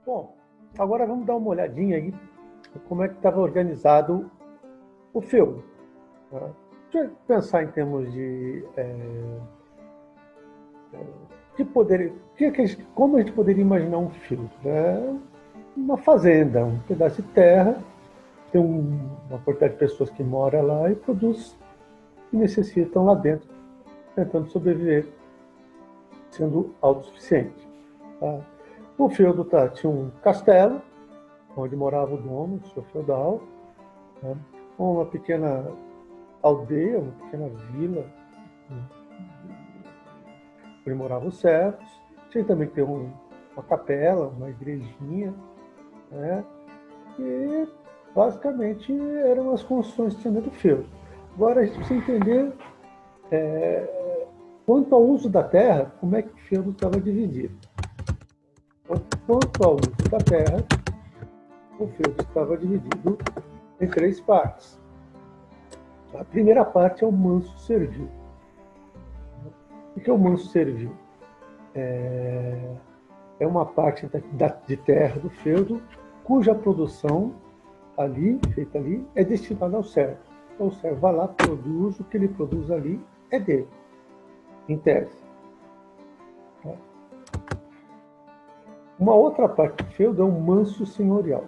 Bom, agora vamos dar uma olhadinha aí como é que estava organizado o feudo. Tá? Deixa eu pensar em termos de poder, como a gente poderia imaginar um feudo? É uma fazenda, um pedaço de terra, tem uma quantidade de pessoas que mora lá e produz o que necessitam lá dentro, tentando sobreviver, sendo autossuficiente. Tá? O feudo tinha um castelo, onde morava o dono, o seu feudal, né? Uma pequena aldeia, uma pequena vila, onde moravam os servos. Tinha também que ter uma capela, uma igrejinha, né? E basicamente eram as construções que tinha dentro do feudo. Agora a gente precisa entender quanto ao uso da terra, como é que o feudo estava dividido. Então, quanto ao uso da terra, o feudo estava dividido em três partes. A primeira parte é o manso servil. O que é o manso servil? É uma parte de terra do feudo cuja produção ali, feita ali, é destinada ao servo. Então o servo vai lá, produz, o que ele produz ali é dele, em tese. Tá? Uma outra parte do feudo é um manso senhorial.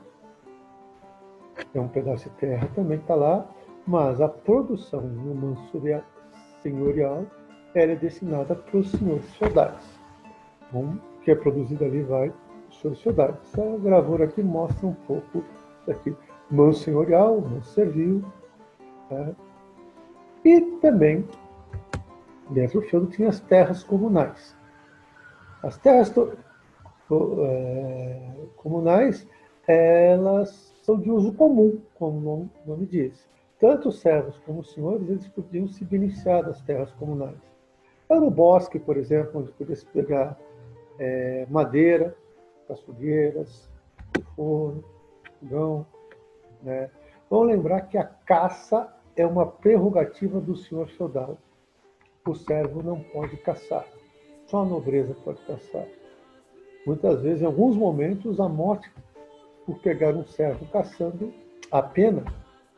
É um pedaço de terra também que está lá, mas a produção no manso senhorial ela é destinada para os senhores feudais. Bom, o que é produzido ali vai para os senhores feudais. Essa gravura aqui mostra um pouco daqui. Manso senhorial, manso servil. Tá? E também, dentro do feudo, tinha as terras comunais. As terras comunais, elas são de uso comum, como o nome diz. Tanto os servos como os senhores, eles podiam se beneficiar das terras comunais. Era o bosque, por exemplo, onde podia se pegar madeira, para fogueiras, forno, fogão. Né? Vamos lembrar que a caça é uma prerrogativa do senhor feudal. O servo não pode caçar, só a nobreza pode caçar. Muitas vezes, em alguns momentos, a morte por pegar um servo caçando, a pena,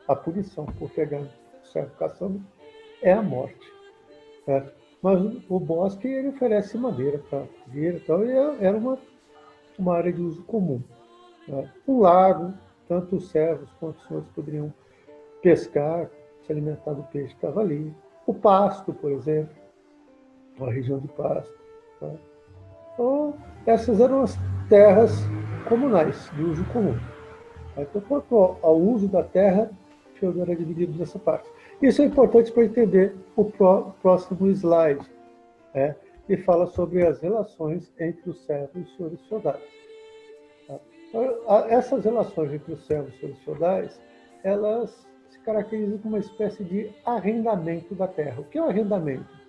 a punição por pegar um servo caçando é a morte. Certo? Mas o bosque ele oferece madeira para fogueira e tal, e era uma área de uso comum. Né? Um lago, tanto os servos quanto os senhores poderiam pescar, se alimentar do peixe que estava ali. O pasto, por exemplo, a região de pasto. Tá? Então, essas eram as terras comunais, de uso comum. Então, quanto ao uso da terra, o feudo era dividido nessa parte. Isso é importante para entender o próximo slide, né, que fala sobre as relações entre os servos e os senhores feudais. Tá? Então, essas relações entre os servos e os senhores feudais, elas se caracterizam por uma espécie de arrendamento da terra. O que é o arrendamento?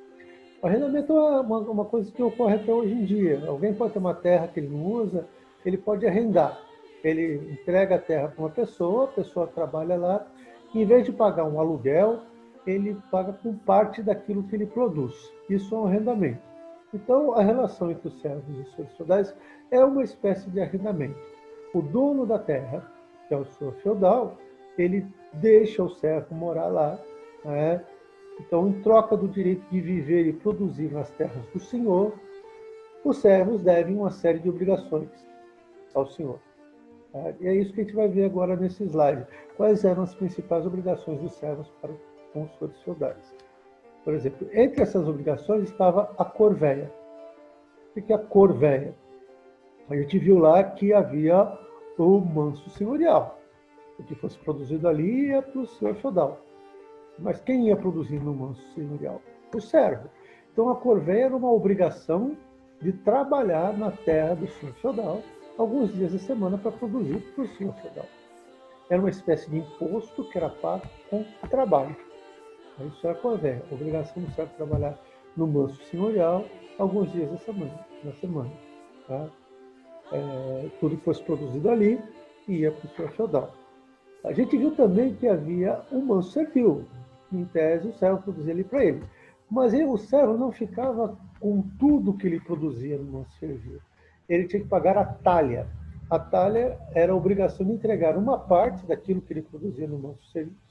O arrendamento é uma coisa que ocorre até hoje em dia. Alguém pode ter uma terra que ele não usa, ele pode arrendar. Ele entrega a terra para uma pessoa, a pessoa trabalha lá, e em vez de pagar um aluguel, ele paga com parte daquilo que ele produz. Isso é um arrendamento. Então, a relação entre os servos e os senhores feudais é uma espécie de arrendamento. O dono da terra, que é o senhor feudal, ele deixa o servo morar lá, né? Então, em troca do direito de viver e produzir nas terras do senhor, os servos devem uma série de obrigações ao senhor. E é isso que a gente vai ver agora nesse slide. Quais eram as principais obrigações dos servos para com os senhores feudais? Por exemplo, entre essas obrigações estava a corveia. O que é a corveia? A gente viu lá que havia o manso senhorial. O que fosse produzido ali ia para o senhor feudal. Mas quem ia produzir no manso senhorial? O servo. Então a corveia era uma obrigação de trabalhar na terra do senhor feudal alguns dias da semana para produzir para o senhor feudal. Era uma espécie de imposto que era pago com trabalho. Isso era a corveia, a obrigação do servo trabalhar no manso senhorial alguns dias na semana. Tá? Tudo que fosse produzido ali ia para o senhor feudal. A gente viu também que havia um manso servil. Em tese, o servo produzia ali para ele. Mas o servo não ficava com tudo que ele produzia no manso servil. Ele tinha que pagar a talha. a talha era a obrigação de entregar uma parte daquilo que ele produzia no manso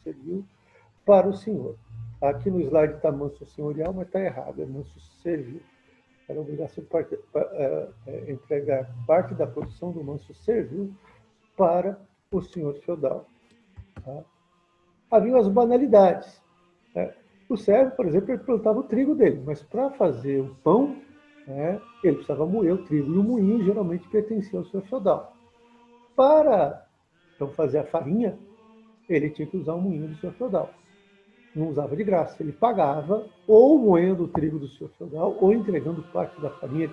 servil para o senhor. Aqui no slide está manso senhorial, mas está errado, é manso servil. Era a obrigação de entregar parte da produção do manso servil para o senhor feudal. Tá? Haviam as banalidades. O servo, por exemplo, ele plantava o trigo dele, mas para fazer o pão, ele precisava moer o trigo, e o moinho geralmente pertencia ao senhor feudal. Para então, fazer a farinha, ele tinha que usar o moinho do senhor feudal. Não usava de graça, ele pagava ou moendo o trigo do senhor feudal ou entregando parte da farinha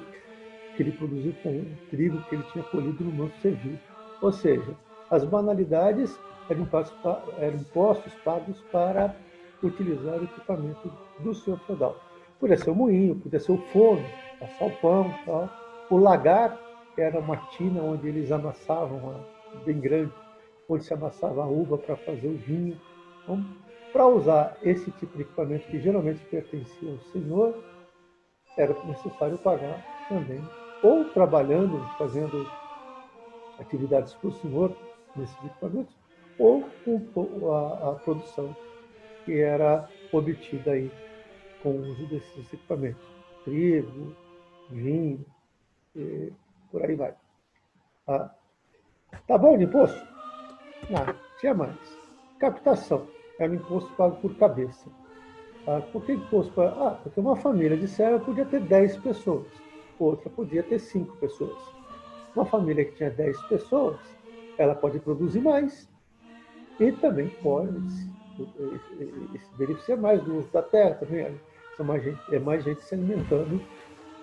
que ele produziu com o trigo que ele tinha colhido no manso servil. Ou seja, as banalidades eram impostos pagos para utilizar o equipamento do senhor feudal. Podia ser o moinho, podia ser o forno, passar o pão, tal. O lagar, que era uma tina onde eles amassavam, bem grande, onde se amassava a uva para fazer o vinho. Então, para usar esse tipo de equipamento que geralmente pertencia ao senhor, era necessário pagar também, ou trabalhando, fazendo atividades para o senhor nesses equipamentos, ou com a produção que era obtida aí com o uso desses equipamentos. Trigo, vinho, e por aí vai. Tá bom de imposto? Não, tinha mais. Captação. Era um imposto pago por cabeça. Por que imposto pago? Porque uma família de serva podia ter 10 pessoas, outra podia ter 5 pessoas. Uma família que tinha 10 pessoas, ela pode produzir mais e também pode se beneficiar mais do uso da terra. Também é mais gente se alimentando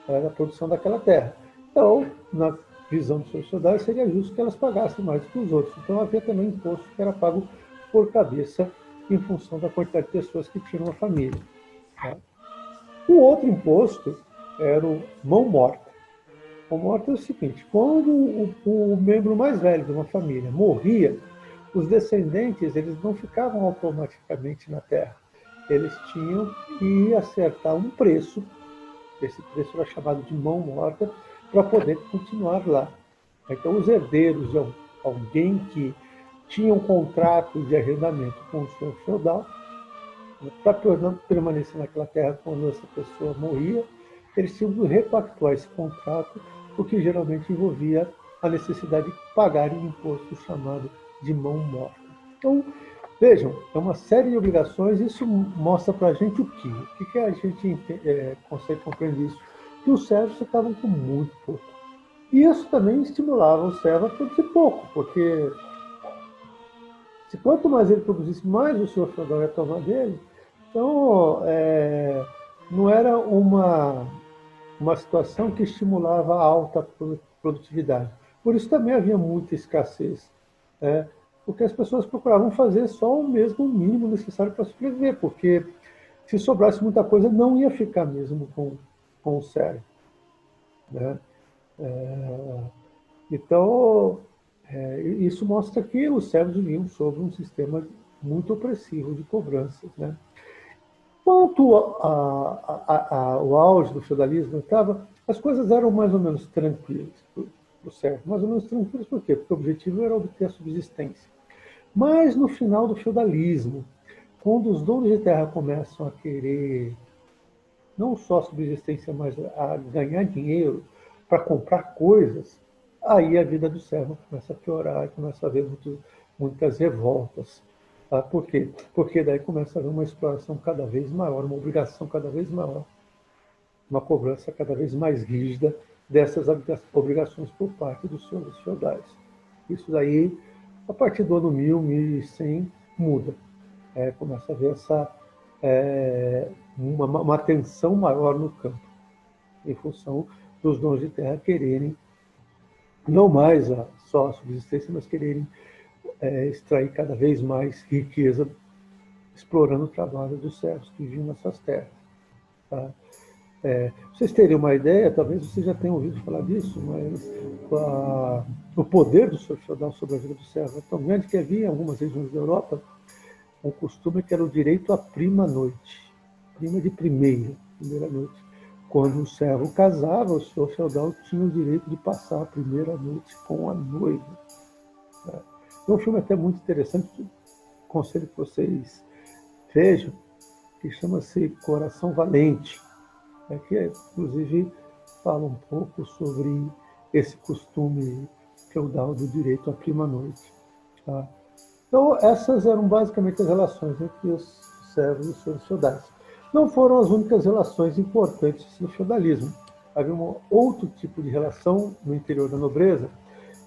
da produção daquela terra. Então, na visão dos seus soldados, seria justo que elas pagassem mais do que os outros. Então, havia também imposto que era pago por cabeça em função da quantidade de pessoas que tinham uma família. Tá? O outro imposto era o mão morta. Mão morta é o seguinte: quando o membro mais velho de uma família morria, os descendentes eles não ficavam automaticamente na terra. Eles tinham que acertar um preço. Esse preço era chamado de mão morta, para poder continuar lá. Então, os herdeiros de alguém que tinha um contrato de arrendamento com o senhor feudal, para permanecer naquela terra quando essa pessoa morria, eles tinham que repactuar esse contrato, o que geralmente envolvia a necessidade de pagar um imposto chamado de mão morta. Então, vejam, é uma série de obrigações. Isso mostra para a gente o quê? O que a gente consegue compreender isso? Que os servos ficavam com muito pouco. E isso também estimulava o servo a produzir pouco, porque se quanto mais ele produzisse, mais o senhor feudal ia tomar dele. Então, não era uma situação que estimulava a alta produtividade. Por isso também havia muita escassez, porque as pessoas procuravam fazer só o mesmo mínimo necessário para sobreviver, porque se sobrasse muita coisa, não ia ficar mesmo com o servo. Né? Então, isso mostra que os servos viviam sobre um sistema muito opressivo de cobranças. Né? Quanto ao auge do feudalismo, as coisas eram mais ou menos tranquilas para o servo. Mais ou menos tranquilas por quê? Porque o objetivo era obter a subsistência. Mas no final do feudalismo, quando os donos de terra começam a querer não só a subsistência, mas a ganhar dinheiro para comprar coisas, aí a vida do servo começa a piorar, começa a haver muitas revoltas. Tá? Por quê? Porque daí começa a haver uma exploração cada vez maior, uma obrigação cada vez maior, uma cobrança cada vez mais rígida dessas obrigações por parte dos senhores feudais. Isso daí, a partir do ano 1000, 1100, muda. Começa a haver uma tensão maior no campo, em função dos donos de terra quererem, não mais só a subsistência, mas quererem extrair cada vez mais riqueza, explorando o trabalho dos servos que viviam nessas terras. Tá? Vocês terem uma ideia, talvez vocês já tenham ouvido falar disso, mas o poder do senhor feudal sobre a vida do servo é tão grande que havia em algumas regiões da Europa um costume que era o direito à prima noite, prima de primeira noite. quando o servo casava, o senhor feudal tinha o direito de passar a primeira noite com a noiva. É um filme até muito interessante, aconselho que vocês vejam, que chama-se Coração Valente, que inclusive fala um pouco sobre esse costume feudal do direito à prima-noite. Tá? Então, essas eram basicamente as relações entre os servos e os senhores feudais. Não foram as únicas relações importantes do feudalismo. Havia um outro tipo de relação no interior da nobreza,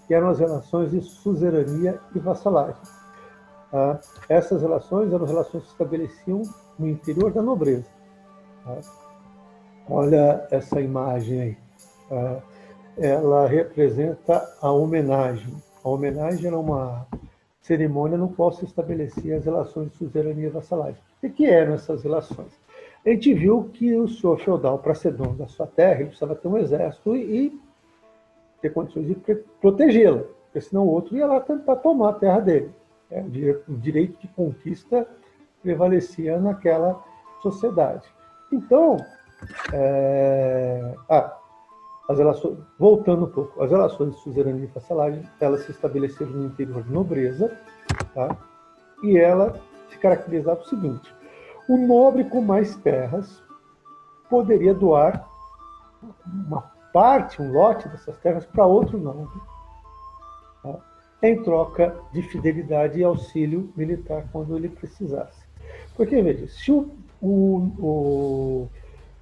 que eram as relações de suzerania e vassalagem. Essas relações eram relações que se estabeleciam no interior da nobreza. Olha essa imagem aí. Ela representa a homenagem. A homenagem era uma cerimônia no qual se estabelecia as relações de suzerania e vassalagem. O que eram essas relações? A gente viu que o senhor feudal, para ser dono da sua terra, ele precisava ter um exército e ter condições de protegê-la, porque senão o outro ia lá tentar tomar a terra dele. O direito de conquista prevalecia naquela sociedade. Então, as relações, voltando um pouco, as relações de suzerania e vassalagem, elas se estabeleceram no interior de nobreza, tá? E ela se caracterizava pelo seguinte: o nobre com mais terras poderia doar uma parte, um lote dessas terras para outro nobre, tá? Em troca de fidelidade e auxílio militar quando ele precisasse. Porque, veja, se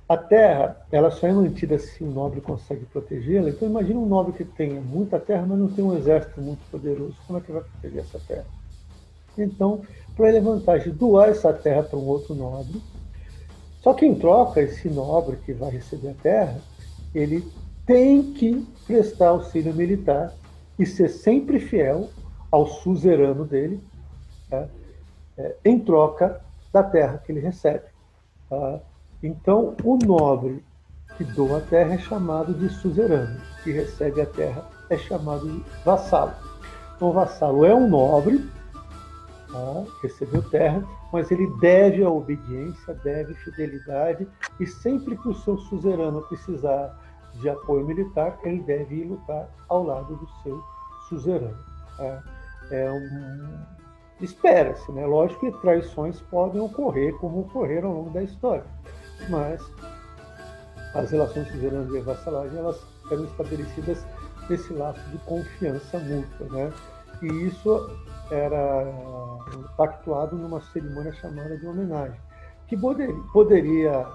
a terra ela só é mantida se o nobre consegue protegê-la, então imagina um nobre que tenha muita terra, mas não tem um exército muito poderoso, como é que vai proteger essa terra? Então, para ele, a vantagem de doar essa terra para um outro nobre, só que em troca, esse nobre que vai receber a terra, ele tem que prestar auxílio militar e ser sempre fiel ao suzerano dele, tá? Em troca da terra que ele recebe. Tá? Então, o nobre que doa a terra é chamado de suzerano, que recebe a terra é chamado de vassalo. Então, o vassalo é um nobre, tá? Recebeu terra, mas ele deve a obediência, deve fidelidade, e sempre que o seu suzerano precisar de apoio militar, ele deve ir lutar ao lado do seu suzerano. Tá? Espera-se, né? Lógico que traições podem ocorrer, como ocorreram ao longo da história, mas as relações de suzerania e vassalagem, elas eram estabelecidas nesse laço de confiança mútua, né? E isso era pactuado numa cerimônia chamada de homenagem, que poderia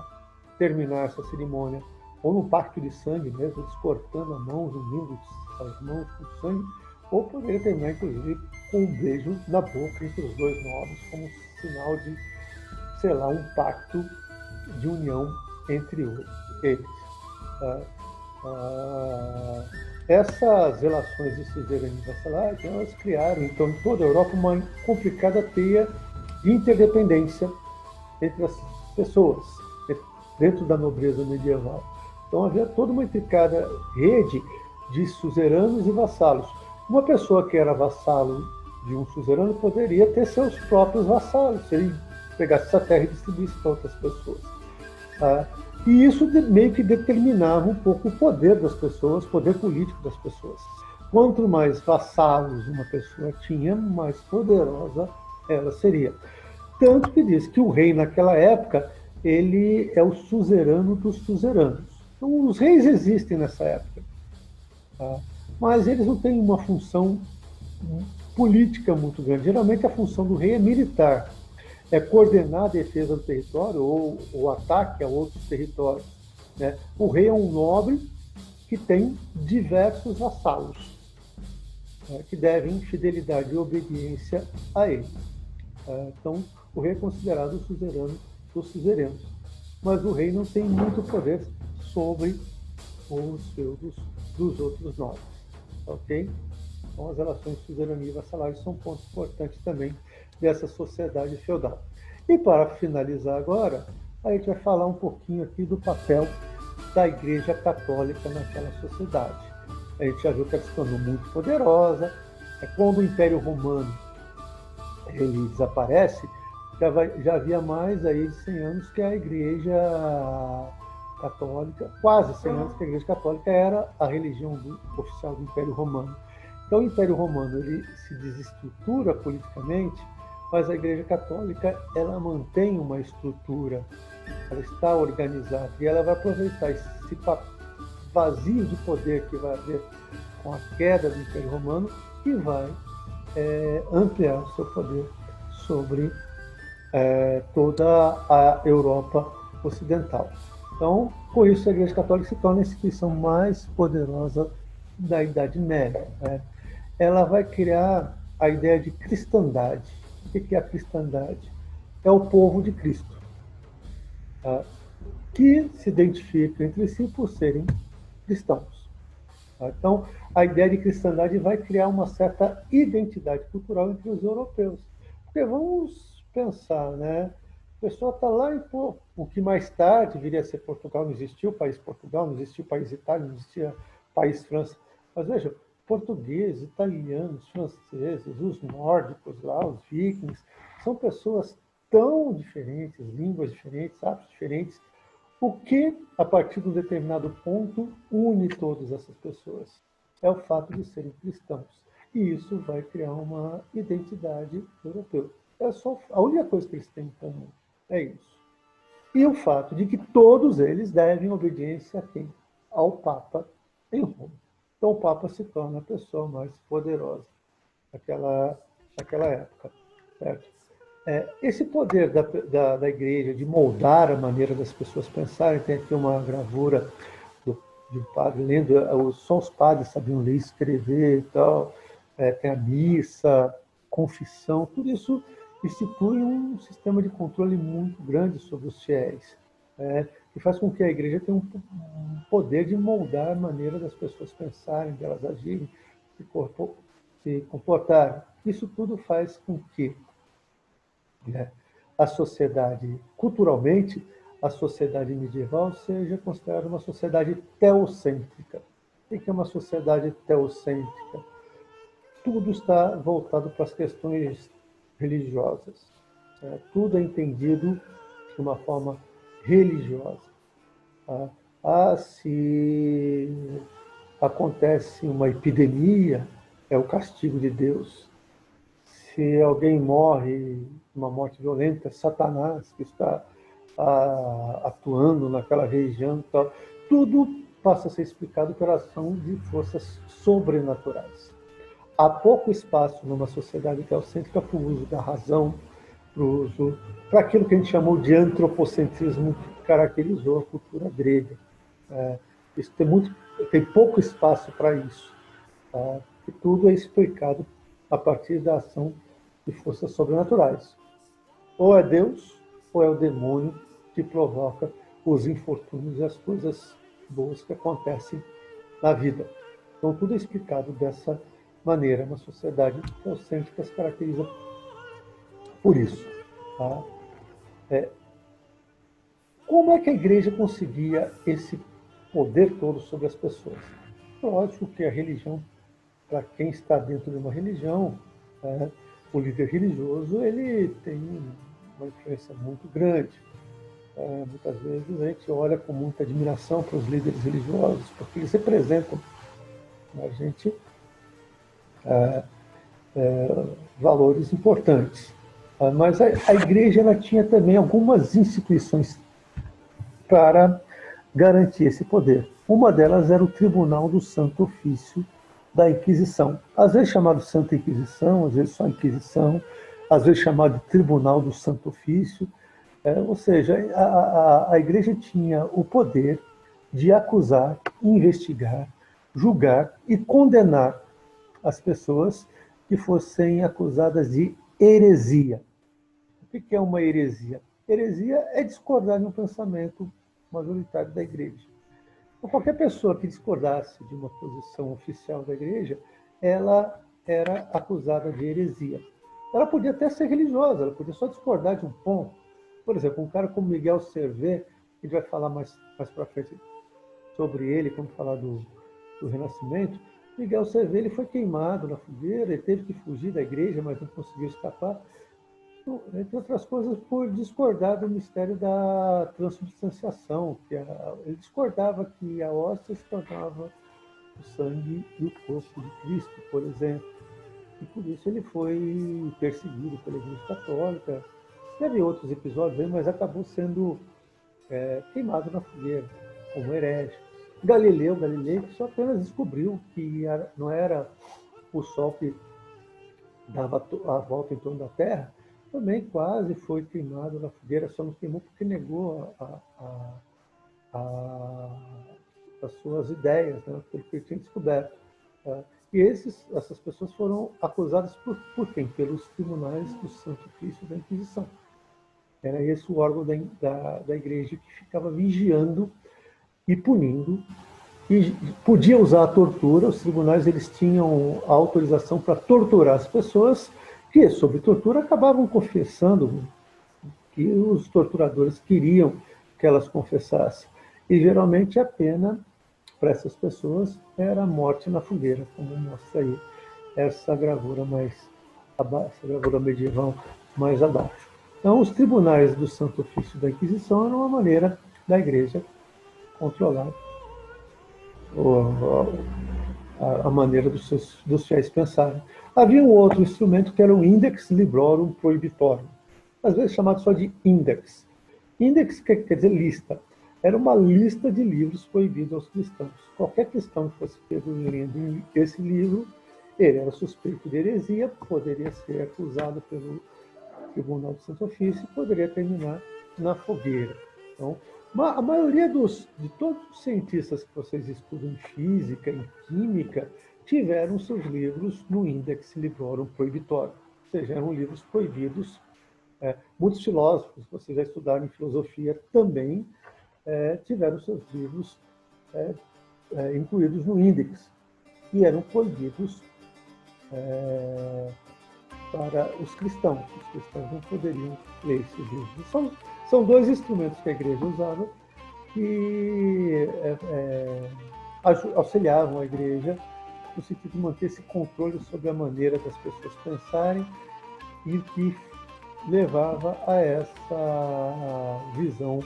terminar essa cerimônia ou num pacto de sangue mesmo, eles cortando as mãos, unindo as mãos com sangue, ou poderia terminar, inclusive, com um beijo na boca entre os dois nobres, como sinal de, sei lá, um pacto de união entre eles. Essas relações de suzerania e vassalagem, elas criaram, então, em toda a Europa, uma complicada teia de interdependência entre as pessoas, dentro da nobreza medieval. Então, havia toda uma intricada rede de suzeranos e vassalos. Uma pessoa que era vassalo de um suzerano poderia ter seus próprios vassalos, se ele pegasse essa terra e distribuísse para outras pessoas. E isso meio que determinava um pouco o poder das pessoas, o poder político das pessoas. Quanto mais vassalos uma pessoa tinha, mais poderosa ela seria. Tanto que diz que o rei, naquela época, ele é o suzerano dos suzeranos. Então, os reis existem nessa época, tá? Mas eles não têm uma função política muito grande. Geralmente, a função do rei é militar. É coordenar a defesa do território ou o ataque a outros territórios, né? O rei é um nobre que tem diversos vassalos, né, que devem fidelidade e obediência a ele. Então, o rei é considerado o suzerano dos suzeranos, mas o rei não tem muito poder sobre os feudos dos outros nobres. Ok? Então, as relações de suzerania e vassalagem são pontos importantes também dessa sociedade feudal. E para finalizar agora, a gente vai falar um pouquinho aqui do papel da Igreja Católica naquela sociedade. A gente já viu que ela se tornou muito poderosa. Quando o Império Romano ele desaparece, já havia mais aí de 100 anos que a Igreja católica, quase 100 anos que a Igreja Católica era a religião oficial do Império Romano. Então, o Império Romano ele se desestrutura politicamente, mas a Igreja Católica ela mantém uma estrutura, ela está organizada e ela vai aproveitar esse vazio de poder que vai haver com a queda do Império Romano e vai ampliar o seu poder sobre toda a Europa ocidental. Então, com isso, a Igreja Católica se torna a instituição mais poderosa da Idade Média. Né? Ela vai criar a ideia de cristandade. O que é a cristandade? É o povo de Cristo, tá? Que se identifica entre si por serem cristãos. Tá? Então, a ideia de cristandade vai criar uma certa identidade cultural entre os europeus. Porque vamos pensar, né? A pessoa está lá em o que mais tarde viria a ser Portugal, não existia o país Portugal, não existia o país Itália, não existia o país França. Mas veja, portugueses, italianos, franceses, os nórdicos lá, os vikings, são pessoas tão diferentes, línguas diferentes, hábitos diferentes. O que, a partir de um determinado ponto, une todas essas pessoas? É o fato de serem cristãos. E isso vai criar uma identidade europeu. É só a única coisa que eles têm em comum. É isso. E o fato de que todos eles devem obediência a quem? Ao Papa em Roma. Então o Papa se torna a pessoa mais poderosa daquela época. Certo? Esse poder da igreja de moldar a maneira das pessoas pensarem, tem aqui uma gravura de um padre lendo, só os padres sabiam ler e escrever e tal, tem a missa, confissão, tudo isso institui um sistema de controle muito grande sobre os fiéis, que faz com que a igreja tenha um poder de moldar a maneira das pessoas pensarem, delas agirem, se comportarem. Isso tudo faz com que a sociedade, culturalmente, a sociedade medieval seja considerada uma sociedade teocêntrica. O que é uma sociedade teocêntrica? Tudo está voltado para as questões religiosas. Tudo é entendido de uma forma religiosa. Se acontece uma epidemia, é o castigo de Deus. Se alguém morre uma morte violenta, é Satanás que está atuando naquela região. Tal. Tudo passa a ser explicado pela ação de forças sobrenaturais. Há pouco espaço numa sociedade teocêntrica para o uso da razão, para aquilo que a gente chamou de antropocentrismo, que caracterizou a cultura grega. Isso tem pouco espaço para isso. E tudo é explicado a partir da ação de forças sobrenaturais. Ou é Deus, ou é o demônio que provoca os infortúnios e as coisas boas que acontecem na vida. Então, tudo é explicado dessa maneira. Uma sociedade teocêntrica se caracteriza por isso. Tá? Como é que a igreja conseguia esse poder todo sobre as pessoas? Lógico que a religião, para quem está dentro de uma religião, o líder religioso ele tem uma influência muito grande. Muitas vezes a gente olha com muita admiração para os líderes religiosos, porque eles representam a gente valores importantes. Mas a igreja ela tinha também algumas instituições para garantir esse poder. Uma delas era o Tribunal do Santo Ofício da Inquisição. Às vezes chamado Santa Inquisição, às vezes só Inquisição, às vezes chamado de Tribunal do Santo Ofício. Ou seja, a igreja tinha o poder de acusar, investigar, julgar e condenar as pessoas que fossem acusadas de heresia. O que é uma heresia? Heresia é discordar de um pensamento majoritário da igreja. Então, qualquer pessoa que discordasse de uma posição oficial da igreja, ela era acusada de heresia. Ela podia até ser religiosa, ela podia só discordar de um ponto. Por exemplo, um cara como Miguel Servet, a gente vai falar mais para frente sobre ele, quando falar do Renascimento. Miguel Servet ele foi queimado na fogueira, ele teve que fugir da igreja, mas não conseguiu escapar. Entre outras coisas, por discordar do mistério da transubstanciação, ele discordava que a hóstia se tornava o sangue e o corpo de Cristo, por exemplo. E por isso ele foi perseguido pela Igreja Católica. Teve outros episódios, mas acabou sendo queimado na fogueira, como herege. Galileu, que só apenas descobriu que não era o Sol que dava a volta em torno da Terra, também quase foi queimado na fogueira, só não queimou porque negou as suas ideias, né, pelo que ele tinha descoberto. Tá? E essas pessoas foram acusadas por quem? Pelos tribunais do Santo Ofício da Inquisição. Era esse o órgão da igreja que ficava vigiando e punindo. E podia usar a tortura, os tribunais eles tinham a autorização para torturar as pessoas, que, sob tortura, acabavam confessando que os torturadores queriam que elas confessassem. E geralmente a pena para essas pessoas era a morte na fogueira, como mostra aí essa gravura essa gravura medieval mais abaixo. Então, os tribunais do Santo Ofício da Inquisição eram uma maneira da Igreja controlar a maneira dos fiéis pensarem. Havia um outro instrumento que era o Index Librorum Prohibitorum, às vezes chamado só de Index. Index quer dizer lista. Era uma lista de livros proibidos aos cristãos. Qualquer cristão que fosse pego lendo esse livro, ele era suspeito de heresia, poderia ser acusado pelo Tribunal do Santo Ofício e poderia terminar na fogueira. Então, a maioria de todos os cientistas que vocês estudam em física, em química, tiveram seus livros no Index Librorum Prohibitorum, ou seja, eram livros proibidos. Muitos filósofos, vocês já estudaram em filosofia, também tiveram seus livros incluídos no Index, e eram proibidos para os cristãos. Os cristãos não poderiam ler esses livros. São dois instrumentos que a igreja usava que auxiliavam a igreja no sentido de manter esse controle sobre a maneira das pessoas pensarem e que levava a essa visão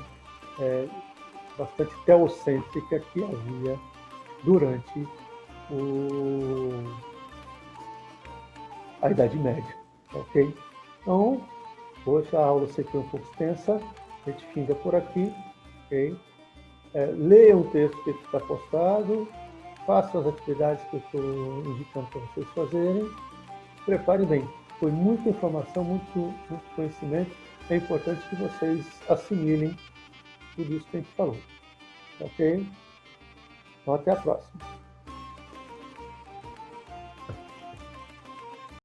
bastante teocêntrica que havia durante a Idade Média. Ok? Então, hoje a aula sei que é um pouco extensa, a gente finda por aqui. Ok? Leia o texto que está postado, façam as atividades que eu estou indicando para vocês fazerem. Prepare bem. Foi muita informação, muito conhecimento. É importante que vocês assimilem tudo isso que a gente falou. Ok? Então, até a próxima.